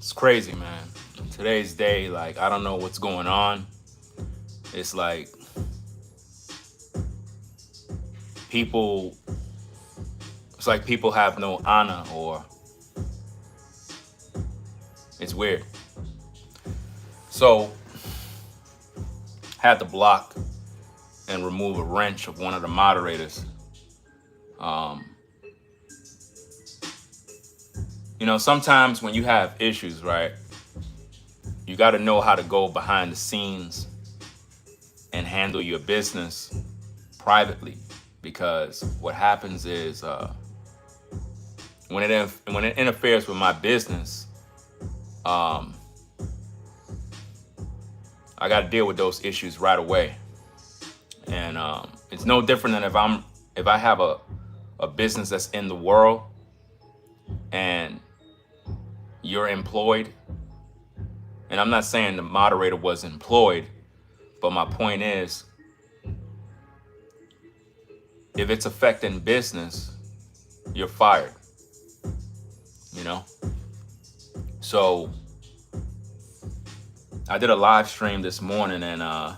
It's crazy, man. Today's day, like, I don't know what's going on. It's like people, it's like people have no honor, or it's weird. So, had to block and remove a wrench of one of the moderators. Um, Sometimes when you have issues, right, you got to know how to go behind the scenes and handle your business privately, because what happens is when it interferes with my business, I got to deal with those issues right away. And it's no different than if I have a business that's in the world and you're employed. And I'm not saying the moderator was employed, but my point is, if it's affecting business, you're fired, you know? So I did a live stream this morning, and I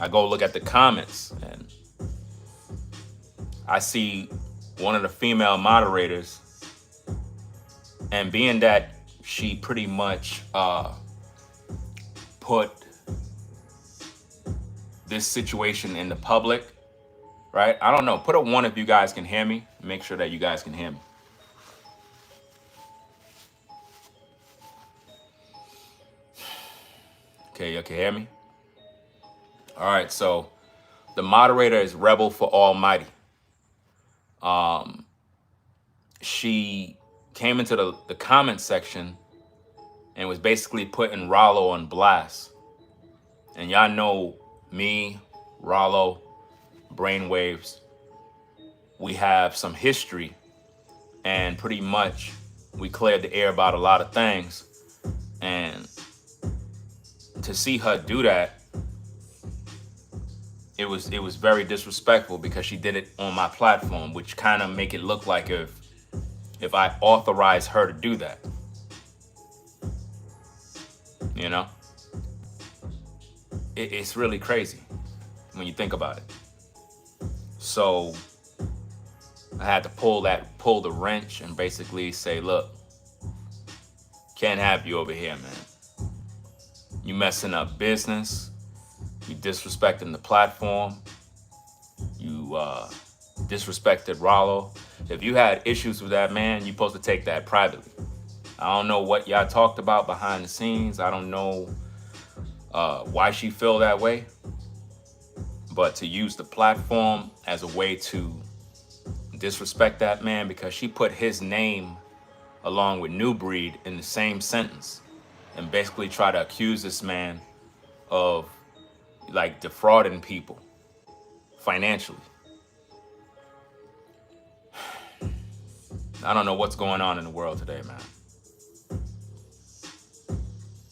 go look at the comments, and I see one of the female moderators, and being that she pretty much put this situation in the public, right? I don't know. Put a 1 if you guys can hear me. Make sure that you guys can hear me. Okay, you can hear me? All right, so the moderator is Rebel for Almighty. She came into the comment section and was basically putting Rollo on blast. And y'all know me, Rollo, Brainwaves, we have some history, and pretty much we cleared the air about a lot of things. And to see her do that, it was very disrespectful, because she did it on my platform, which kind of make it look like if I authorized her to do that, you know? It's really crazy when you think about it. So I had to pull the wrench and basically say, look, can't have you over here, man. You messing up business. You disrespecting the platform. You disrespected Rollo. If you had issues with that, man, you're supposed to take that privately. I don't know what y'all talked about behind the scenes. I don't know why she feel that way. But to use the platform as a way to disrespect that man, because she put his name along with New Breed in the same sentence, and basically try to accuse this man of like defrauding people financially. I don't know what's going on in the world today, man.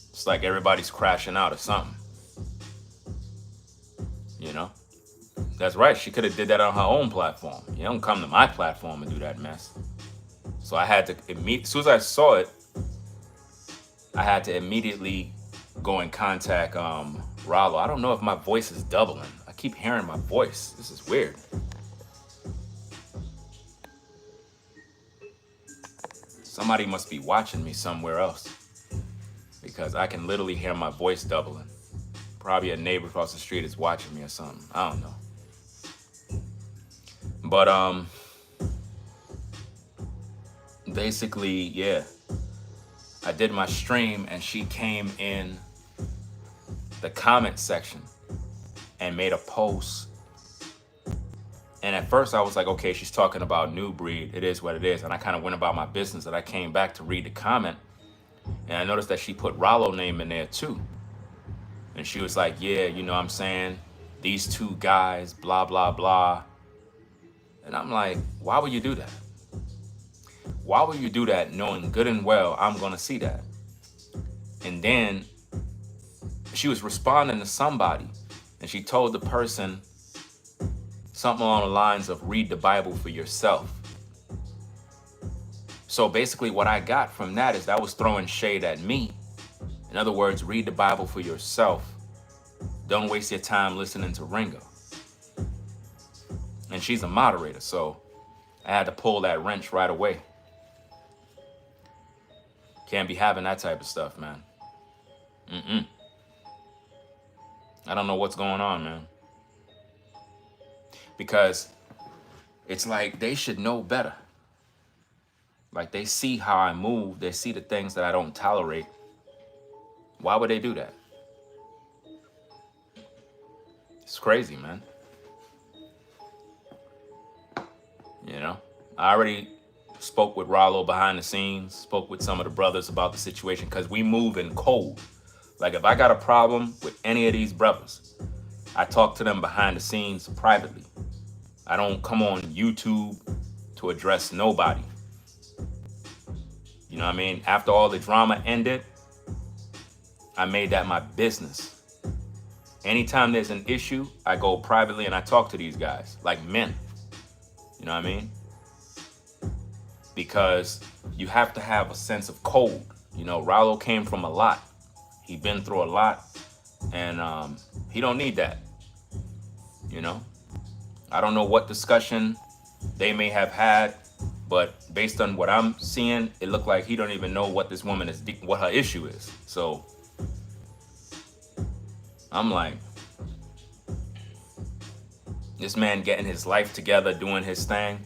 It's like everybody's crashing out or something. You know? That's right. She could have did that on her own platform. You don't come to my platform and do that mess. So I had to as soon as I saw it, I had to immediately go and contact Rollo. I don't know if my voice is doubling. I keep hearing my voice. This is weird. Somebody must be watching me somewhere else, because I can literally hear my voice doubling. Probably a neighbor across the street is watching me or something. I don't know. But basically, yeah, I did my stream, and she came in the comment section and made a post. And at first I was like, okay, she's talking about New Breed. It is what it is. And I kind of went about my business, and I came back to read the comment, and I noticed that she put Rollo name in there too. And she was like, yeah, you know what I'm saying? These two guys, blah, blah, blah. And I'm like, why would you do that? Why would you do that knowing good and well I'm going to see that? And then she was responding to somebody, and she told the person something along the lines of, read the Bible for yourself. So basically what I got from that was throwing shade at me. In other words, read the Bible for yourself. Don't waste your time listening to Ringo. And she's a moderator, so I had to pull that wrench right away. Can't be having that type of stuff, man. I don't know what's going on, man. Because it's like they should know better. Like they see how I move, they see the things that I don't tolerate. Why would they do that? It's crazy, man. You know, I already spoke with Rollo behind the scenes, spoke with some of the brothers about the situation because we move in code. Like if I got a problem with any of these brothers, I talk to them behind the scenes privately. I don't come on YouTube to address nobody. You know what I mean? After all the drama ended, I made that my business. Anytime there's an issue, I go privately and I talk to these guys like men. You know what I mean? Because you have to have a sense of code. You know, Rollo came from a lot. He been through a lot, and he don't need that. You know, I don't know what discussion they may have had, but based on what I'm seeing, it looked like he don't even know what this woman is, what her issue is. So I'm like, this man getting his life together, doing his thing,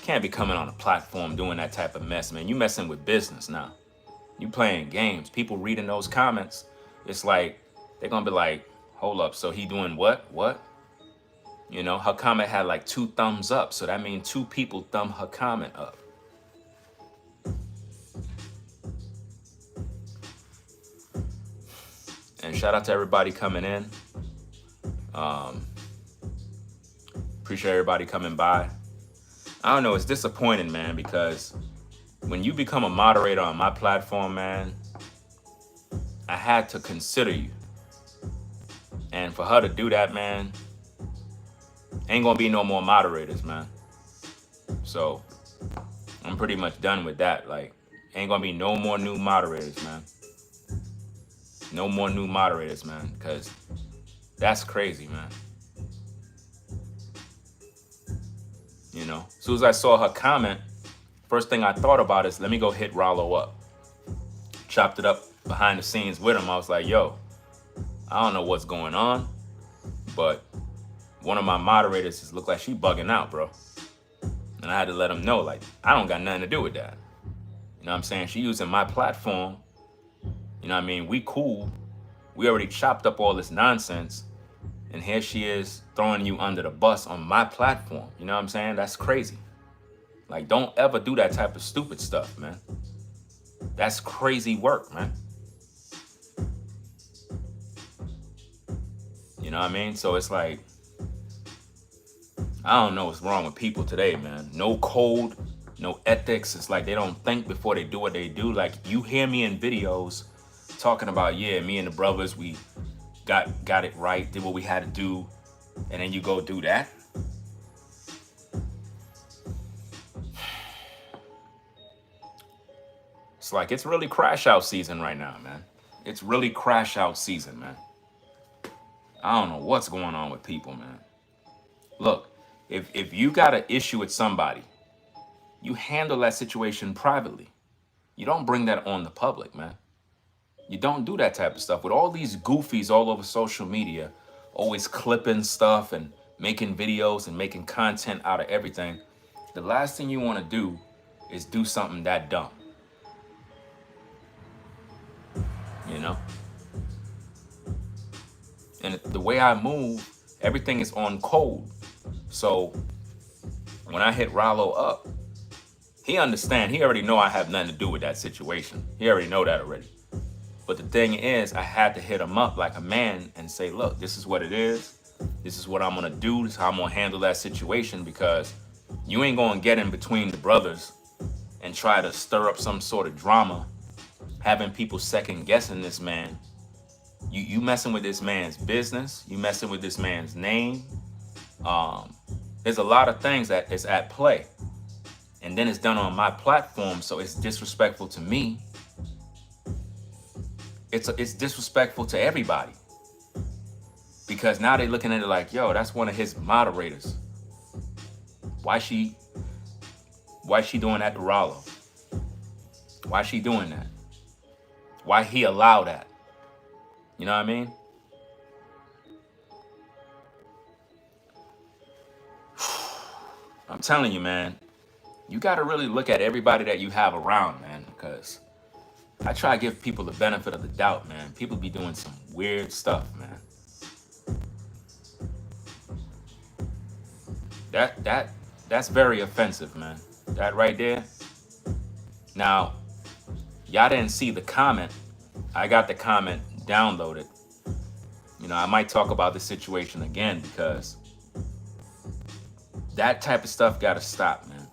can't be coming on a platform doing that type of mess, man. You messing with business now. You playing games. People reading those comments, it's like, they're gonna be like, hold up, so he doing what? What? You know, her comment had like 2 thumbs up, so that means 2 people thumb her comment up. And shout out to everybody coming in. Appreciate everybody coming by. I don't know, it's disappointing, man, because when you become a moderator on my platform, man, I had to consider you. And for her to do that, man, ain't gonna be no more moderators, man. So I'm pretty much done with that. Like, ain't gonna be no more new moderators, man. No more new moderators, man, because that's crazy, man. You know, as soon as I saw her comment, first thing I thought about is, let me go hit Rollo up. Chopped it up behind the scenes with him. I was like, yo, I don't know what's going on, but one of my moderators just looked like she bugging out, bro. And I had to let him know, like, I don't got nothing to do with that. You know what I'm saying? She using my platform. You know what I mean? We cool. We already chopped up all this nonsense. And here she is throwing you under the bus on my platform. You know what I'm saying? That's crazy. Like, don't ever do that type of stupid stuff, man. That's crazy work, man. You know what I mean? So it's like, I don't know what's wrong with people today, man. No code, no ethics. It's like they don't think before they do what they do. Like, you hear me in videos talking about, yeah, me and the brothers, we got it right, did what we had to do, and then you go do that. It's like, it's really crash out season right now, man. It's really crash out season, man. I don't know what's going on with people, man. Look, if you got an issue with somebody, you handle that situation privately. You don't bring that on the public, man. You don't do that type of stuff. With all these goofies all over social media, always clipping stuff and making videos and making content out of everything, the last thing you want to do is do something that dumb. You know? And the way I move, everything is on code. So when I hit Rollo up, he understand. He already know I have nothing to do with that situation. He already know that already. But the thing is, I had to hit him up like a man and say, look, this is what it is. This is what I'm going to do. This is how I'm going to handle that situation, because you ain't going to get in between the brothers and try to stir up some sort of drama, having people second guessing this man. You messing with this man's business. You messing with this man's name. There's a lot of things that is at play. and then it's done on my platform, so it's disrespectful to me. It's disrespectful to everybody, because now they're looking at it like, yo, that's one of his moderators. Why she doing that to Rollo? Why she doing that? Why he allow that? You know what I mean? I'm telling you, man, you got to really look at everybody that you have around, man, because I try to give people the benefit of the doubt, man. People be doing some weird stuff, man. That's very offensive, man. That right there. Now, y'all didn't see the comment. I got the comment downloaded. You know, I might talk about this situation again, because that type of stuff got to stop, man.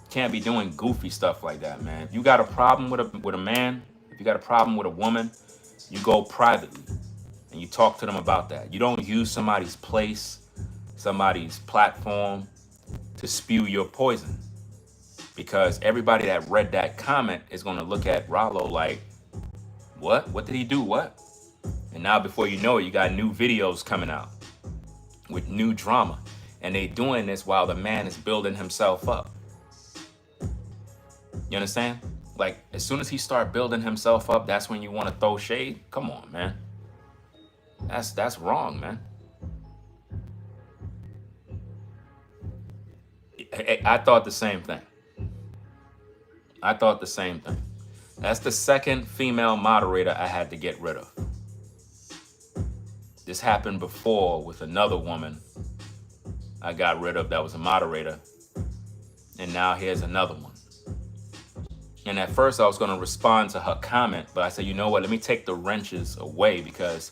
Can't be doing goofy stuff like that, man. If you got a problem with a man, if you got a problem with a woman, you go privately and you talk to them about that. You don't use somebody's place, somebody's platform to spew your poison, because everybody that read that comment is going to look at Rollo like, what did he do? What? And now before you know it, you got new videos coming out with new drama, and they doing this while the man is building himself up. You understand? Like, as soon as he start building himself up, that's when you want to throw shade. Come on, man. That's wrong, man. I thought the same thing. That's the second female moderator I had to get rid of. This happened before with another woman I got rid of that was a moderator. And now here's another one. And at first I was going to respond to her comment, but I said, you know what, let me take the wrenches away, because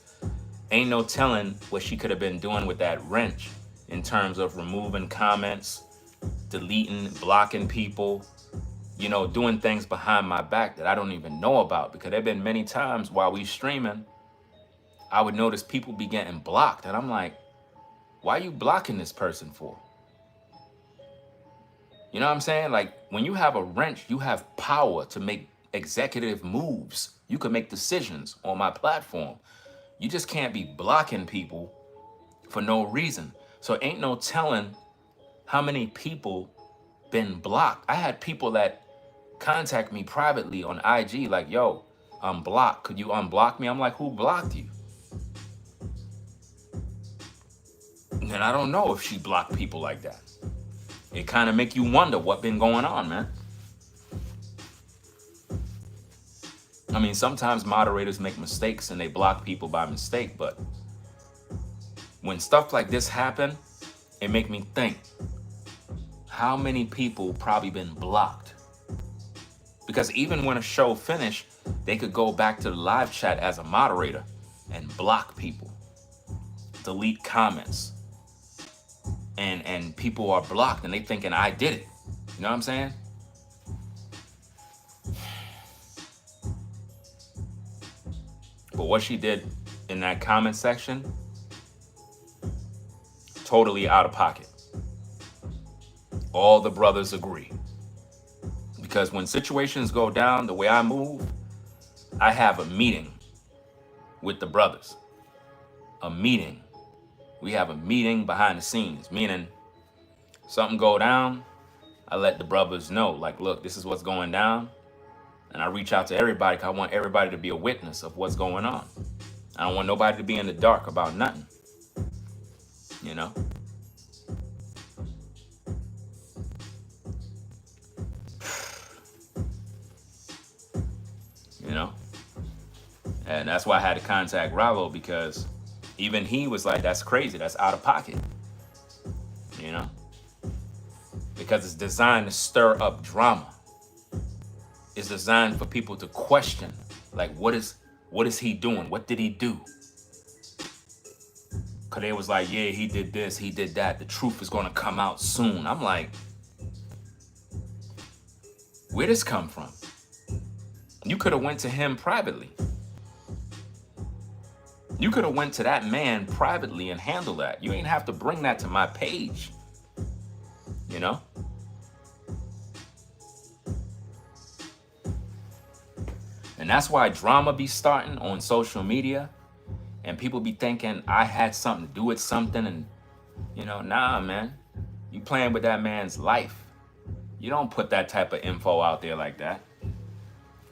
ain't no telling what she could have been doing with that wrench in terms of removing comments, deleting, blocking people, you know, doing things behind my back that I don't even know about. Because there have been many times while we streaming, I would notice people be getting blocked. And I'm like, why are you blocking this person for? You know what I'm saying? Like, when you have a wrench, you have power to make executive moves. You can make decisions on my platform. You just can't be blocking people for no reason. So ain't no telling how many people been blocked. I had people that contact me privately on IG like, yo, I'm blocked. Could you unblock me? I'm like, who blocked you? And I don't know if she blocked people like that. It kind of make you wonder what been going on, man. I mean, sometimes moderators make mistakes and they block people by mistake, but when stuff like this happen, it make me think, how many people probably been blocked? Because even when a show finished, they could go back to the live chat as a moderator and block people, delete comments. And people are blocked and they thinking I did it. You know what I'm saying? But what she did in that comment section, totally out of pocket. All the brothers agree. Because when situations go down the way I move, I have a meeting with the brothers. A meeting. We have a meeting behind the scenes, meaning something go down, I let the brothers know, like, look, this is what's going down. And I reach out to everybody because I want everybody to be a witness of what's going on. I don't want nobody to be in the dark about nothing, you know? You know? And that's why I had to contact Rollo, because even he was like, that's crazy. That's out of pocket. You know? Because it's designed to stir up drama. It's designed for people to question, like, what is he doing? What did he do? Because they was like, yeah, he did this, he did that. The truth is going to come out soon. I'm like, where this come from? You could have went to him privately. You could have went to that man privately and handled that. You ain't have to bring that to my page. You know? And that's why drama be starting on social media and people be thinking I had something to do with something. And, nah, man, you playing with that man's life. You don't put that type of info out there like that.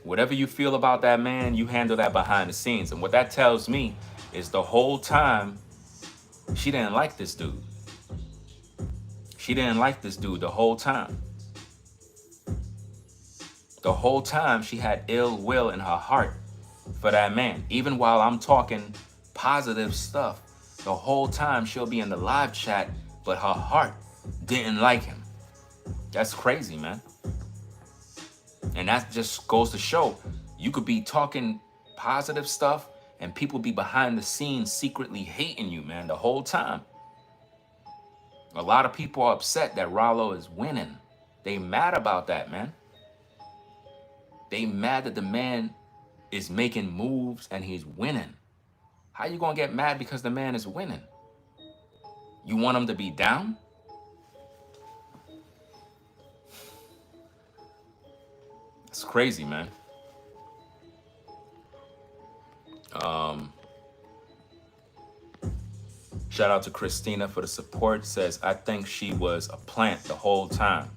Whatever you feel about that man, you handle that behind the scenes. And what that tells me is the whole time she didn't like this dude. She didn't like this dude the whole time. The whole time she had ill will in her heart for that man. Even while I'm talking positive stuff, the whole time she'll be in the live chat, but her heart didn't like him. That's crazy, man. And that just goes to show you could be talking positive stuff and people be behind the scenes secretly hating you, man, the whole time. A lot of people are upset that Rollo is winning. They mad about that, man. They mad that the man is making moves and he's winning. How you gonna get mad because the man is winning? You want him to be down? It's crazy, man. Shout out to Christina for the support. Says, I think she was a plant the whole time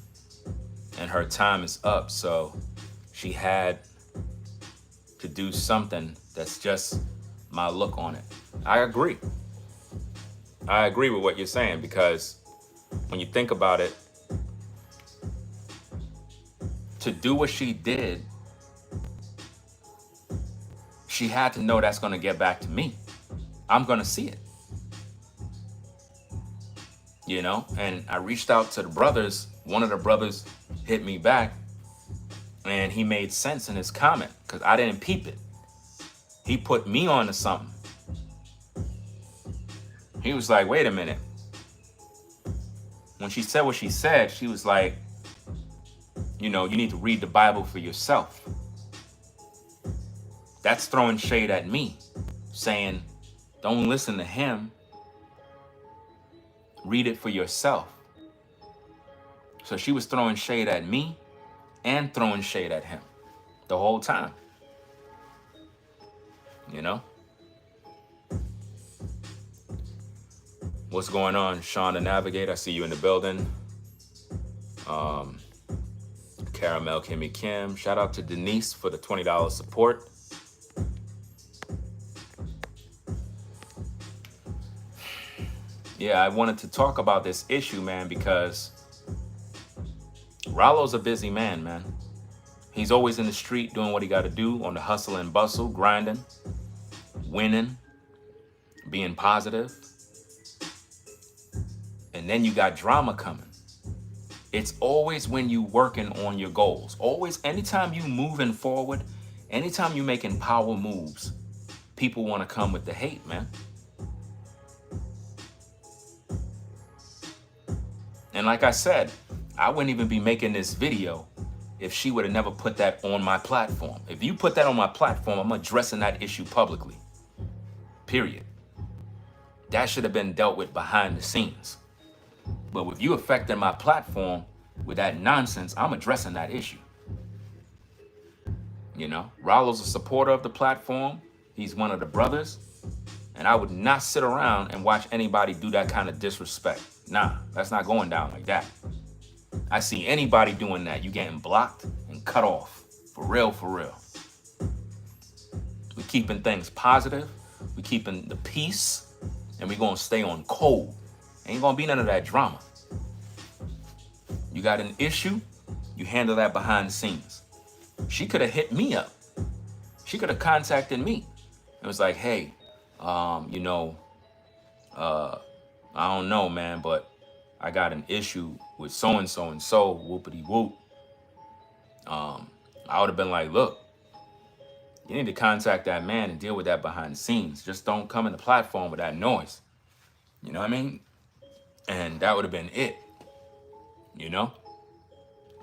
and her time is up. So she had to do something. That's just my look on it. I agree. I agree with what you're saying, because when you think about it, to do what she did, she had to know that's going to get back to me. I'm going to see it. And I reached out to the brothers. One of the brothers hit me back and he made sense in his comment because I didn't peep it. He put me on to something. He was like, wait a minute. When she said what she said, she was like, you need to read the Bible for yourself. That's throwing shade at me, saying, don't listen to him. Read it for yourself. So she was throwing shade at me and throwing shade at him the whole time. What's going on, Sean the Navigator? I see you in the building. Caramel Kimmy Kim. Shout out to Denise for the $20 support. Yeah, I wanted to talk about this issue, man, because Rollo's a busy man, man. He's always in the street doing what he got to do on the hustle and bustle, grinding, winning, being positive. And then you got drama coming. It's always when you working on your goals. Always, anytime you moving forward, anytime you making power moves, people want to come with the hate, man. And like I said, I wouldn't even be making this video if she would have never put that on my platform. If you put that on my platform, I'm addressing that issue publicly. Period. That should have been dealt with behind the scenes. But with you affecting my platform with that nonsense, I'm addressing that issue. Rollo's a supporter of the platform. He's one of the brothers. And I would not sit around and watch anybody do that kind of disrespect. Nah, that's not going down like that. I see anybody doing that, you getting blocked and cut off. For real, for real. We're keeping things positive. We're keeping the peace. And we're going to stay on code. Ain't going to be none of that drama. You got an issue, you handle that behind the scenes. She could have hit me up. She could have contacted me. It was like, hey, I don't know, man, but I got an issue with so-and-so and so, whoopity whoop. I would have been like, look, you need to contact that man and deal with that behind the scenes. Just don't come in the platform with that noise. You know what I mean? And that would have been it.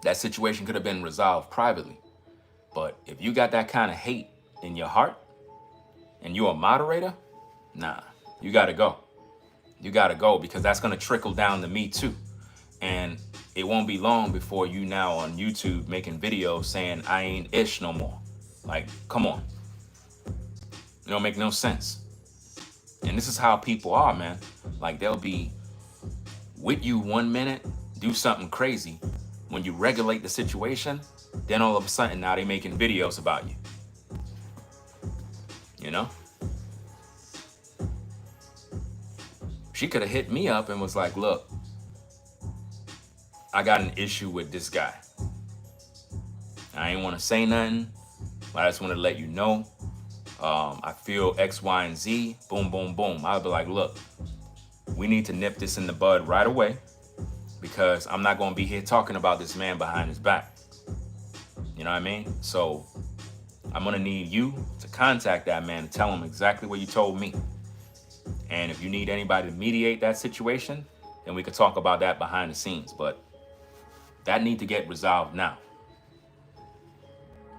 That situation could have been resolved privately. But if you got that kind of hate in your heart and you're a moderator, nah, you got to go. You got to go, because that's going to trickle down to me too. And it won't be long before you now on YouTube making videos saying I ain't ish no more. Like, come on. It don't make no sense. And this is how people are, man. Like, they'll be with you 1 minute, do something crazy. When you regulate the situation, then all of a sudden now they making videos about you. You know? She could have hit me up and was like, look, I got an issue with this guy. I ain't want to say nothing, but I just want to let you know. I feel X, Y, and Z. Boom, boom, boom. I'll be like, look, we need to nip this in the bud right away, because I'm not going to be here talking about this man behind his back. You know what I mean? So I'm going to need you to contact that man and tell him exactly what you told me. And if you need anybody to mediate that situation, then we could talk about that behind the scenes. But that need to get resolved now.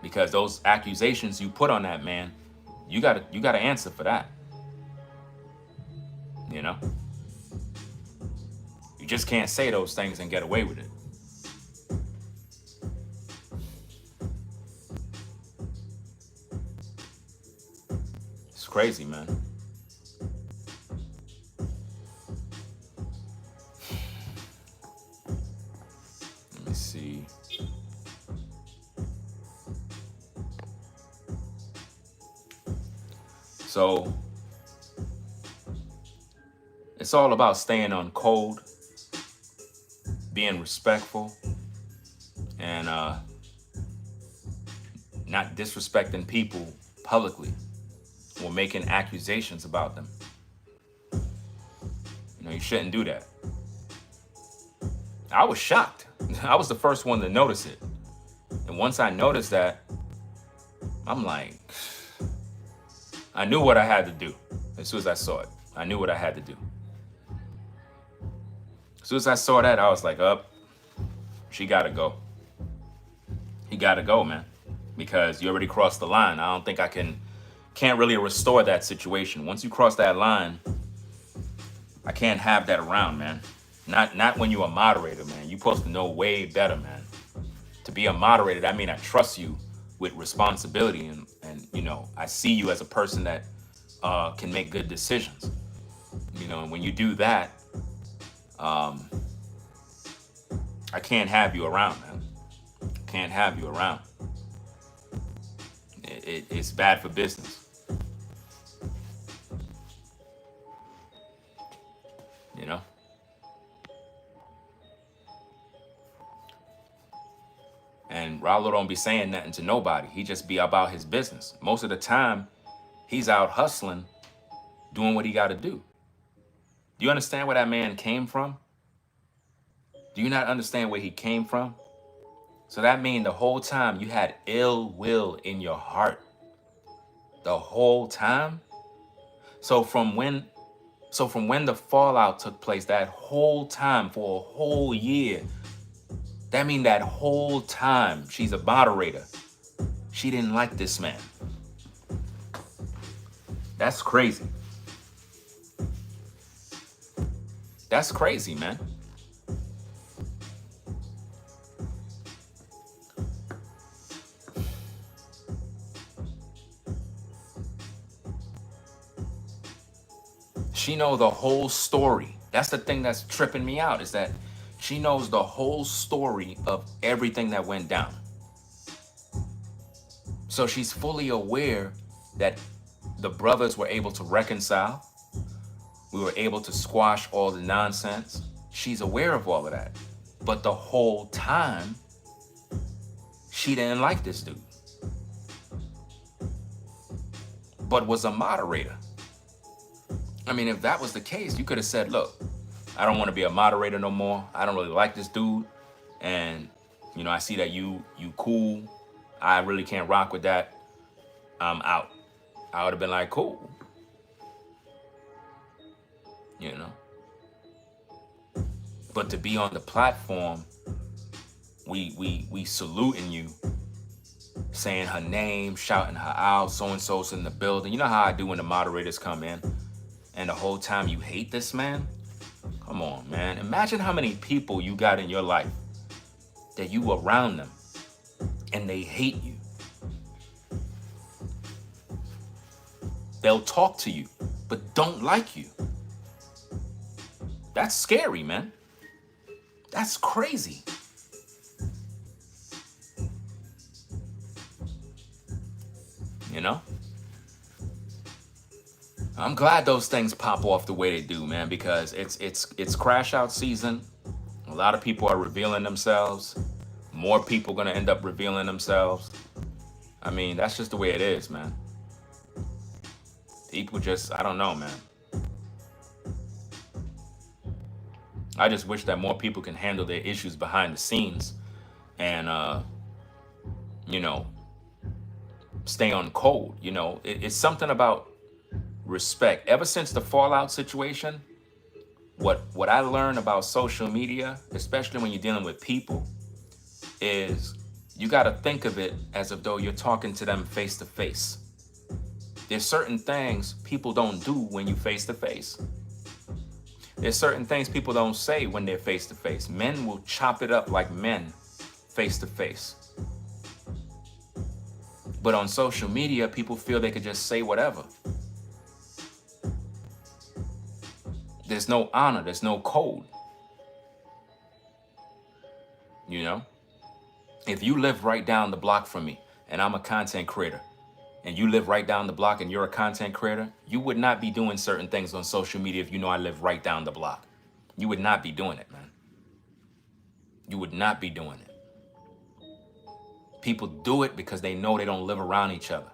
Because those accusations you put on that man, you gotta answer for that. You know? You just can't say those things and get away with it. It's crazy, man. Let me see. So it's all about staying on code, being respectful, and not disrespecting people publicly or making accusations about them. You know, you shouldn't do that. I was shocked. I was the first one to notice it. And once I noticed that, I'm like, I knew what I had to do. As soon as I saw it, I knew what I had to do. As soon as I saw that, I was like, she gotta go. He gotta go, man. Because you already crossed the line. I don't think I can't really restore that situation. Once you cross that line, I can't have that around, man. Not when you're a moderator, man. You're supposed to know way better, man. To be a moderator, that means I trust you with responsibility, and you know, I see you as a person that can make good decisions. You know, and when you do that, I can't have you around, man. Can't have you around. It's bad for business. You know? And Rollo don't be saying nothing to nobody. He just be about his business. Most of the time, he's out hustling, doing what he got to do. Do you understand where that man came from? Do you not understand where he came from? So that means the whole time you had ill will in your heart. The whole time? So from when the fallout took place, that whole time, for a whole year, that means that whole time she's a moderator, she didn't like this man. That's crazy. That's crazy, man. She knows the whole story. That's the thing that's tripping me out, is that she knows the whole story of everything that went down. So she's fully aware that the brothers were able to reconcile. We were able to squash all the nonsense. She's aware of all of that. But the whole time, she didn't like this dude. But was a moderator. I mean, if that was the case, you could have said, look, I don't want to be a moderator no more. I don't really like this dude. And, you know, I see that you cool. I really can't rock with that. I'm out. I would have been like, cool. You know? But to be on the platform, we saluting you, saying her name, shouting her out, so-and-so's in the building. You know how I do when the moderators come in? And the whole time you hate this man? Come on, man. Imagine how many people you got in your life that you around them and they hate you. They'll talk to you, but don't like you. That's scary, man. That's crazy. You know? I'm glad those things pop off the way they do, man, because it's crash out season. A lot of people are revealing themselves. More people gonna end up revealing themselves. I mean, that's just the way it is, man. People just, I don't know, man. I just wish that more people can handle their issues behind the scenes and, you know, stay on code. You know, it's something about respect. Ever since the Fallout situation, what I learned about social media, especially when you're dealing with people, is you got to think of it as if though you're talking to them face to face. There's certain things people don't do when you face to face. There's certain things people don't say when they're face to face. Men will chop it up like men face to face. But on social media, people feel they could just say whatever. There's no honor, there's no code. You know? If you live right down the block from me and I'm a content creator, and you live right down the block and you're a content creator, you would not be doing certain things on social media if you know I live right down the block. You would not be doing it, man. You would not be doing it. People do it because they know they don't live around each other.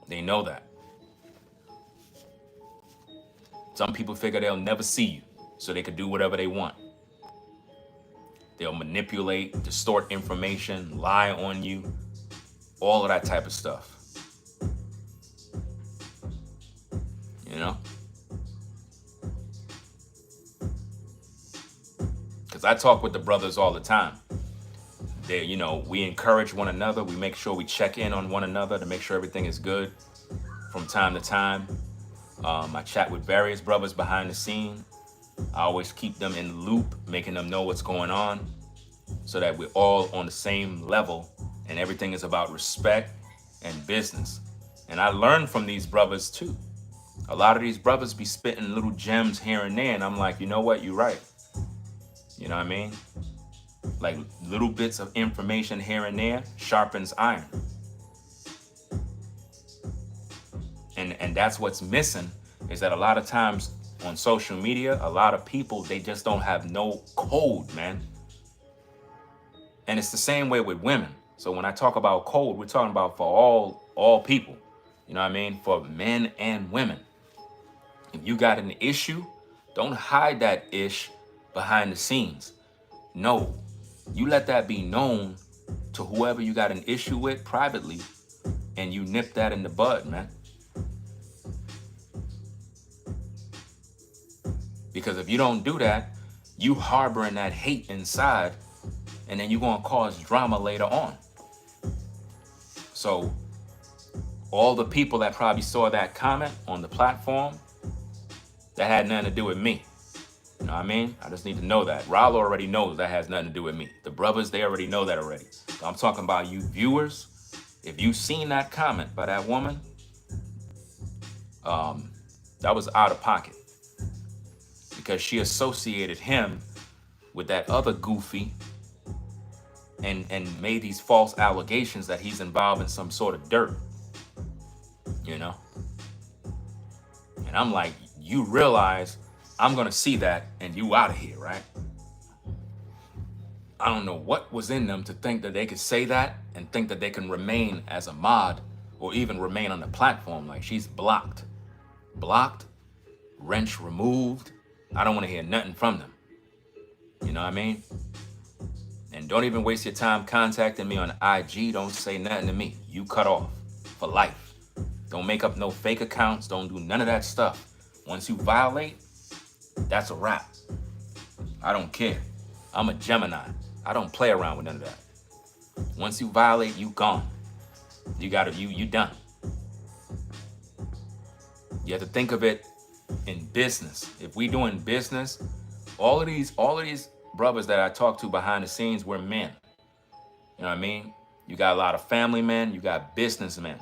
They know that. Some people figure they'll never see you, so they could do whatever they want. They'll manipulate, distort information, lie on you, all of that type of stuff. You know? Because I talk with the brothers all the time. They, you know, we encourage one another. We make sure we check in on one another to make sure everything is good from time to time. I chat with various brothers behind the scene. I always keep them in the loop, making them know what's going on so that we're all on the same level and everything is about respect and business. And I learn from these brothers too. A lot of these brothers be spitting little gems here and there, and I'm like, you know what, you're right. You know what I mean? Like little bits of information here and there sharpens iron. And that's what's missing, is that a lot of times on social media, a lot of people, they just don't have no code, man. And it's the same way with women. So when I talk about code, we're talking about for all people. You know what I mean? For men and women. If you got an issue, don't hide that ish behind the scenes. No, you let that be known to whoever you got an issue with privately, and you nip that in the bud, man. Because if you don't do that, you harboring that hate inside, and then you're going to cause drama later on. So all the people that probably saw that comment on the platform, that had nothing to do with me. You know what I mean? I just need to know that. Rollo already knows that has nothing to do with me. The brothers, they already know that already. So I'm talking about you viewers. If you seen that comment by that woman, that was out of pocket. Because she associated him with that other goofy and made these false allegations that he's involved in some sort of dirt. You know? And I'm like, you realize I'm gonna see that and you out of here, right? I don't know what was in them to think that they could say that and think that they can remain as a mod or even remain on the platform. Like, she's blocked, wrench removed. I don't want to hear nothing from them. You know what I mean? And don't even waste your time contacting me on IG. Don't say nothing to me. You cut off for life. Don't make up no fake accounts. Don't do none of that stuff. Once you violate, that's a wrap. I don't care. I'm a Gemini. I don't play around with none of that. Once you violate, you gone. You done. You have to think of it in business. If we doing business, all of these brothers that I talk to behind the scenes, we're men. You know what I mean? You got a lot of family men, you got businessmen.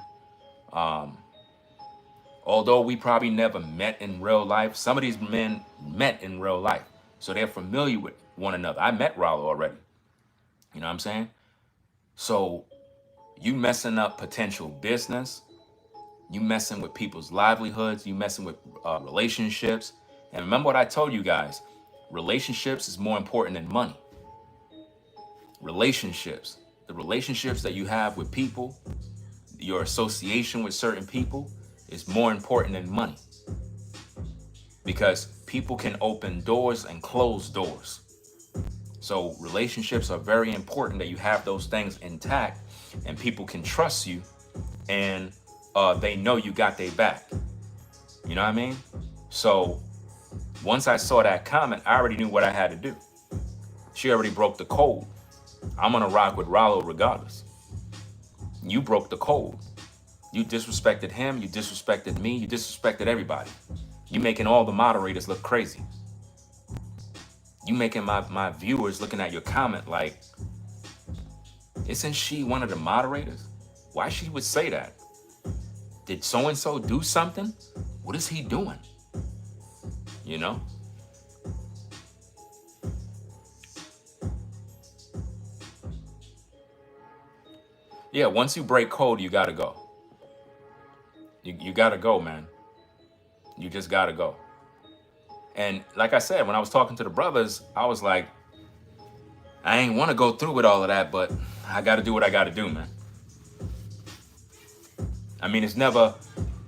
Although we probably never met in real life, some of these men met in real life. So they're familiar with one another. I met Rollo already. You know what I'm saying? So you messing up potential business, you messing with people's livelihoods, you messing with relationships. And remember what I told you guys, relationships is more important than money. Relationships, the relationships that you have with people, your association with certain people is more important than money. Because people can open doors and close doors. So relationships are very important, that you have those things intact and people can trust you, and they know you got their back. You know what I mean? So once I saw that comment, I already knew what I had to do. She already broke the code. I'm gonna rock with Rollo regardless. You broke the code. You disrespected him, you disrespected me, you disrespected everybody. You making all the moderators look crazy. You making my viewers looking at your comment like, isn't she one of the moderators? Why she would say that? Did so-and-so do something? What is he doing? You know? Yeah, once you break code, you gotta go. You gotta go, man. You just gotta go. And like I said, when I was talking to the brothers, I was like, I ain't want to go through with all of that, but I got to do what I got to do, man. I mean, it's never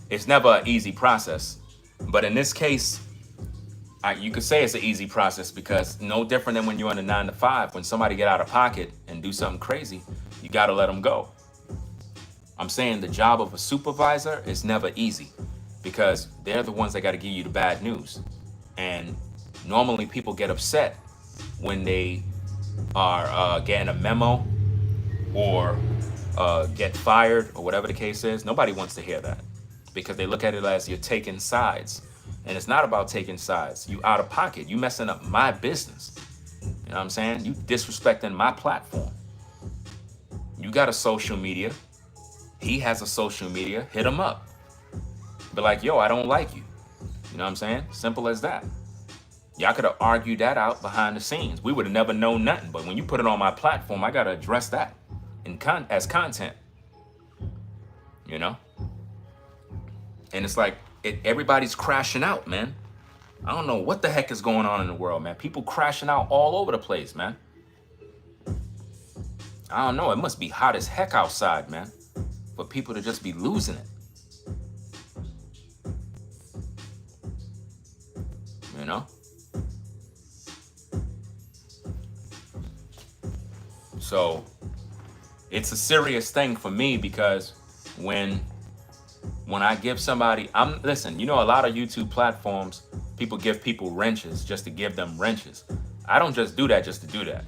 an easy process, but in this case, you could say it's an easy process, because no different than when you're on a 9 to 5. When somebody get out of pocket and do something crazy, you got to let them go. I'm saying the job of a supervisor is never easy, because they're the ones that got to give you the bad news. And normally people get upset when they are getting a memo or get fired or whatever the case is. Nobody wants to hear that, because they look at it as you're taking sides. And it's not about taking sides. You out of pocket. You messing up my business. You know what I'm saying? You disrespecting my platform. You got a social media. He has a social media. Hit him up. Be like, yo, I don't like you. You know what I'm saying? Simple as that. Y'all could have argued that out behind the scenes. We would have never known nothing. But when you put it on my platform, I got to address that as content. You know? And it's like, everybody's crashing out, man. I don't know what the heck is going on in the world, man. People crashing out all over the place, man. I don't know. It must be hot as heck outside, man, for people to just be losing it. You know? So it's a serious thing for me, because when I give somebody, listen, you know, a lot of YouTube platforms, people give people wrenches just to give them wrenches. I don't just do that just to do that.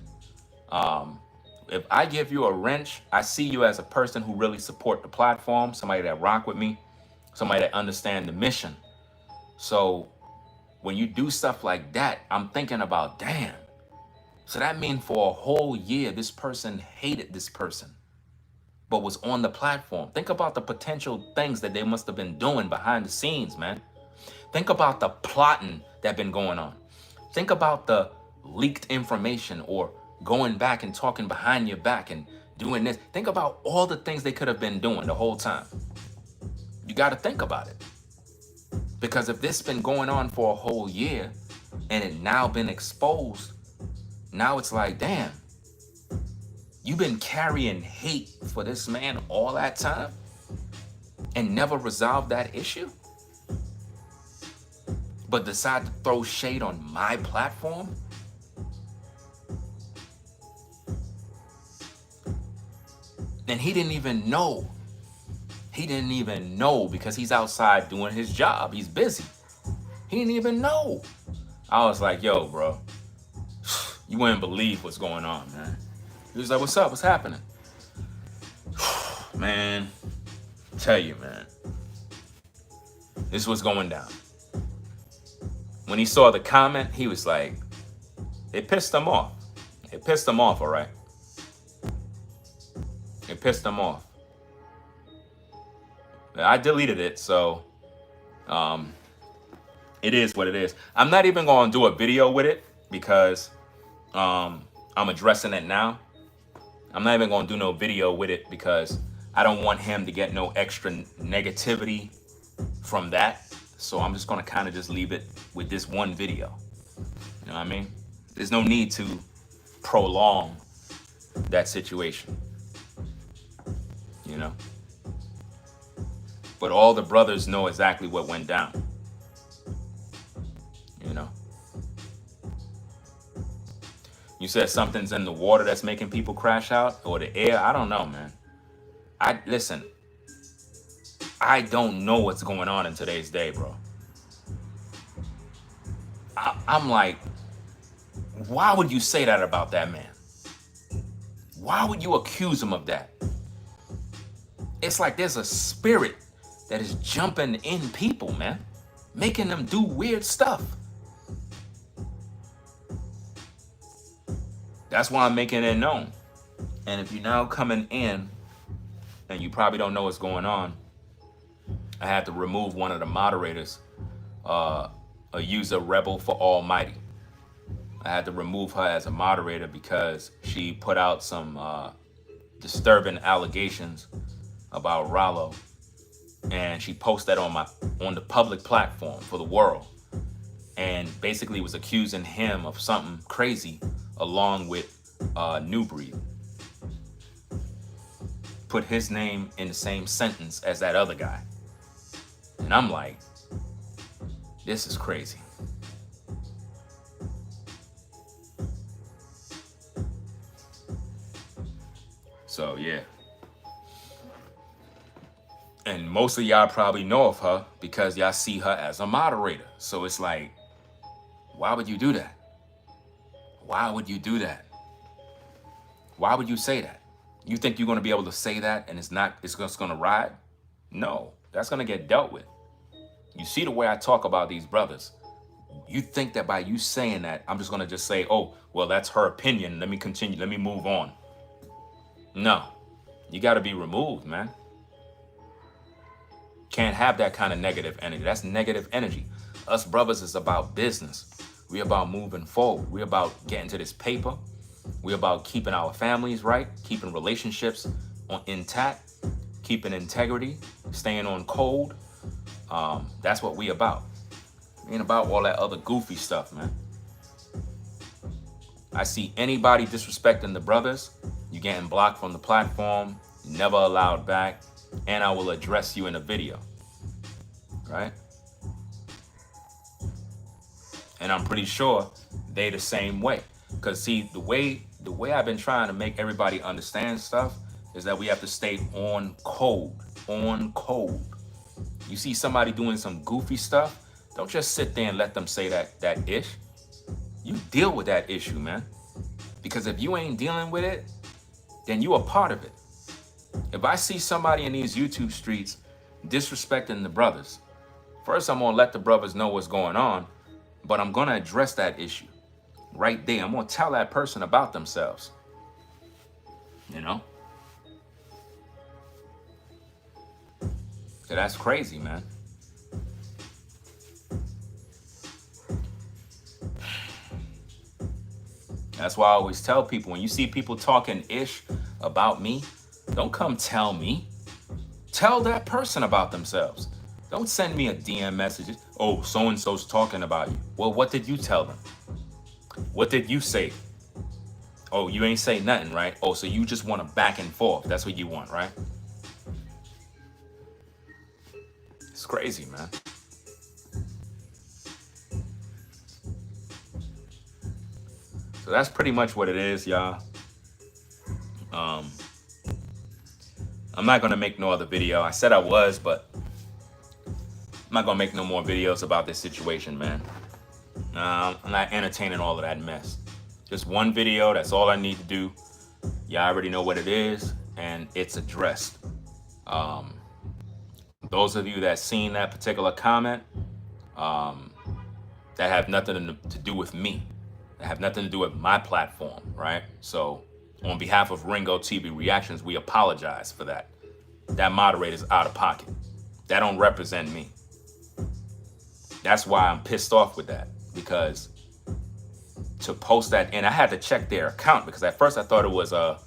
If I give you a wrench, I see you as a person who really support the platform, somebody that rock with me, somebody that understand the mission. So when you do stuff like that, I'm thinking about, damn. So that means for a whole year, this person hated this person, but was on the platform. Think about the potential things that they must have been doing behind the scenes, man. Think about the plotting that been going on. Think about the leaked information, or going back and talking behind your back and doing this. Think about all the things they could have been doing the whole time. You got to think about it. Because if this been going on for a whole year and it now been exposed, now it's like, damn, you've been carrying hate for this man all that time and never resolved that issue, but decide to throw shade on my platform? And he didn't even know. He didn't even know, because he's outside doing his job. He's busy. He didn't even know. I was like, yo, bro, you wouldn't believe what's going on, man. He was like, what's up? What's happening? Man, tell you, man, this was going down. When he saw the comment, he was like, it pissed him off. It pissed him off, all right? It pissed him off. I deleted it, so It is what it is. I'm not even going to do a video with it because I'm addressing it now. I'm not even going to do no video with it because I don't want him to get no extra negativity from that. So I'm just going to kind of just leave it with this one video. You know what I mean? There's no need to prolong that situation. You know? But all the brothers know exactly what went down. You know? You said something's in the water that's making people crash out, or the air. I don't know, man. Listen, I don't know what's going on in today's day, bro. I'm like, why would you say that about that man? Why would you accuse him of that? It's like there's a spirit that is jumping in people, man, making them do weird stuff. That's why I'm making it known. And if you're now coming in and you probably don't know what's going on, I had to remove one of the moderators, a user Rebel for Almighty. I had to remove her as a moderator because she put out some disturbing allegations about Rollo, and she posted that on the public platform for the world, and basically was accusing him of something crazy along with New Breed. Put his name in the same sentence as that other guy. And I'm like, this is crazy. So yeah. And most of y'all probably know of her because y'all see her as a moderator. So it's like, why would you do that? Why would you do that? Why would you say that? You think you're going to be able to say that and it's just going to ride? No, that's going to get dealt with. You see the way I talk about these brothers. You think that by you saying that, I'm just going to just say, oh, well, that's her opinion. Let me continue. Let me move on. No, you got to be removed, man. Can't have that kind of negative energy. That's negative energy. Us brothers is about business. We're about moving forward. We're about getting to this paper. We're about keeping our families right, keeping relationships intact, keeping integrity, staying on code. That's what we about. We ain't about all that other goofy stuff, man. I see anybody disrespecting the brothers, you getting blocked from the platform, never allowed back, and I will address you in a video, right? And I'm pretty sure they the same way. Because see, the way I've been trying to make everybody understand stuff is that we have to stay on code, You see somebody doing some goofy stuff, don't just sit there and let them say that ish. You deal with that issue, man. Because if you ain't dealing with it, then you are part of it. If I see somebody in these YouTube streets disrespecting the brothers, first I'm gonna let the brothers know what's going on, but I'm gonna address that issue right there. I'm gonna tell that person about themselves. You know? So that's crazy, man. That's why I always tell people, when you see people talking ish about me, don't come tell me. Tell that person about themselves. Don't send me a DM message. Oh, so-and-so's talking about you. Well, what did you tell them? What did you say? Oh, you ain't say nothing, right? Oh, so you just want to back and forth. That's what you want, right? It's crazy, man. So that's pretty much what it is, y'all. I'm not going to make no other video. I said I was, but I'm not going to make no more videos about this situation, man. I'm not entertaining all of that mess. Just one video, that's all I need to do. Y'all already know what it is, and it's addressed. Those of you that seen that particular comment, that have nothing to do with me. That have nothing to do with my platform, right? So on behalf of Ringo TV Reactions, we apologize for that. That moderator's out of pocket. That don't represent me. That's why I'm pissed off with that, because to post that, and I had to check their account, because at first I thought it was a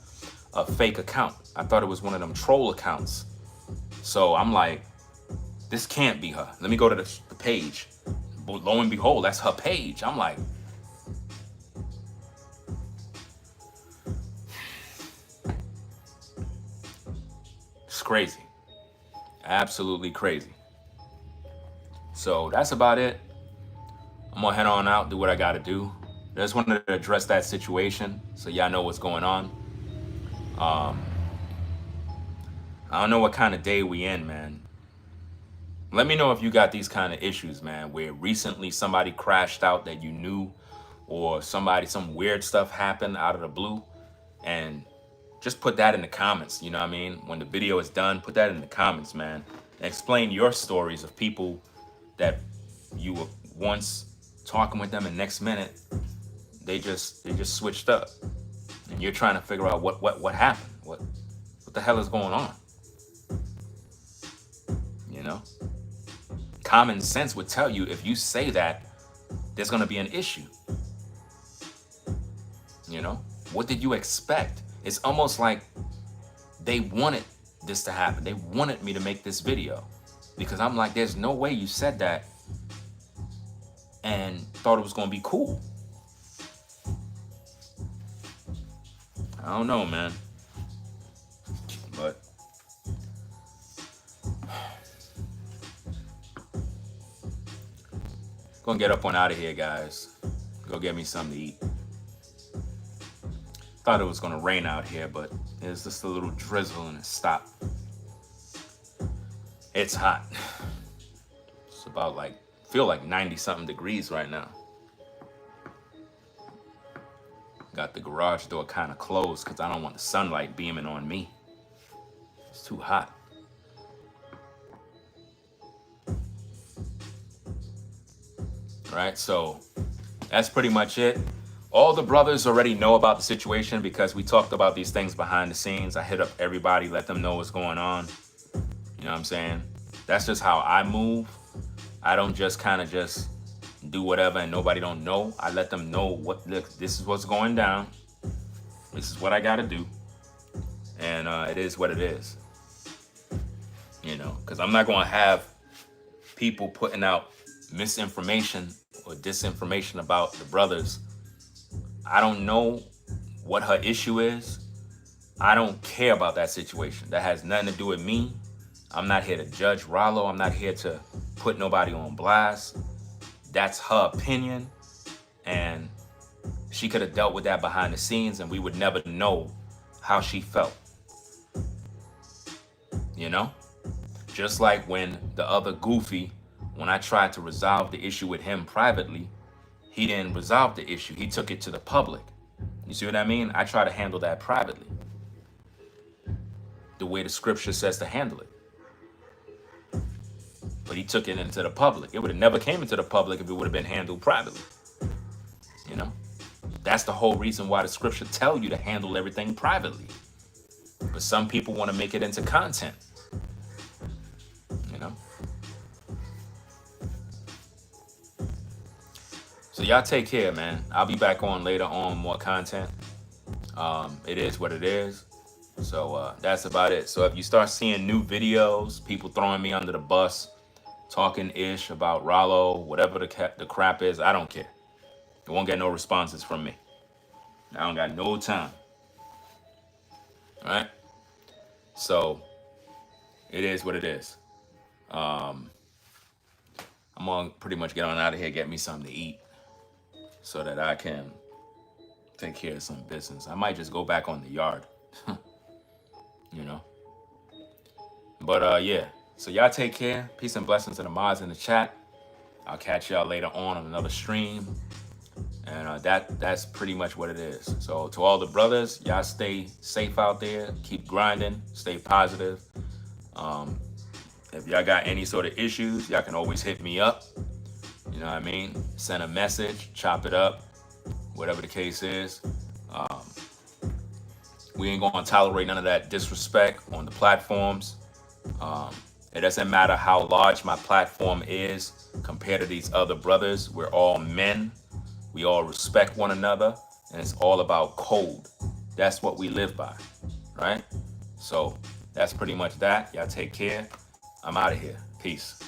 fake account. I thought it was one of them troll accounts. So I'm like, this can't be her. Let me go to the page. Lo and behold, that's her page. I'm like, it's crazy. Absolutely crazy. So that's about it. I'm gonna head on out, do what I gotta do. I just wanted to address that situation so y'all know what's going on. I don't know what kind of day we in, man. Let me know if you got these kind of issues, man, where recently somebody crashed out that you knew, or some weird stuff happened out of the blue, and just put that in the comments. You know what I mean? When the video is done, put that in the comments, man. And explain your stories of people that you were once talking with them, and next minute they just switched up, and you're trying to figure out what happened, what the hell is going on. You know, common sense would tell you if you say that, there's gonna be an issue. You know, what did you expect? It's almost like they wanted this to happen. They wanted me to make this video, because I'm like, there's no way you said that and thought it was gonna be cool. I don't know, man. But gonna get up on out of here, guys. Go get me something to eat. Thought it was gonna rain out here, but it's just a little drizzle and it stopped. It's hot. It's about feel like 90 something degrees right now. Got the garage door kind of closed because I don't want the sunlight beaming on me. It's too hot. Right, so that's pretty much it. All the brothers already know about the situation because we talked about these things behind the scenes. I hit up everybody, let them know what's going on. You know what I'm saying? That's just how I move. I don't just kind of just do whatever and nobody don't know. I let them know this is what's going down. This is what I got to do. And it is what it is. You know, because I'm not going to have people putting out misinformation or disinformation about the brothers. I don't know what her issue is. I don't care about that situation. That has nothing to do with me. I'm not here to judge Rollo. I'm not here to put nobody on blast. That's her opinion. And she could have dealt with that behind the scenes and we would never know how she felt. You know? Just like when the other goofy, when I tried to resolve the issue with him privately, he didn't resolve the issue. He took it to the public. You see what I mean? I try to handle that privately, the way the scripture says to handle it. But he took it into the public. It would have never came into the public if it would have been handled privately. You know? That's the whole reason why the scripture tell you to handle everything privately. But some people want to make it into content. You know? So y'all take care, man. I'll be back on later on more content. It is what it is. So that's about it. So if you start seeing new videos, people throwing me under the bus, talking ish about Rollo, whatever the crap is, I don't care. You won't get no responses from me. I don't got no time. All right? So it is what it is. I'm gonna pretty much get on out of here, get me something to eat so that I can take care of some business. I might just go back on the yard, you know? But yeah, so y'all take care. Peace and blessings to the mods in the chat. I'll catch y'all later on another stream. And that's pretty much what it is. So to all the brothers, y'all stay safe out there. Keep grinding. Stay positive. If y'all got any sort of issues, y'all can always hit me up. You know what I mean? Send a message, chop it up, whatever the case is. We ain't gonna tolerate none of that disrespect on the platforms. It doesn't matter how large my platform is compared to these other brothers. We're all men. We all respect one another, and it's all about code. That's what we live by, right? So that's pretty much that. Y'all take care. I'm out of here. Peace.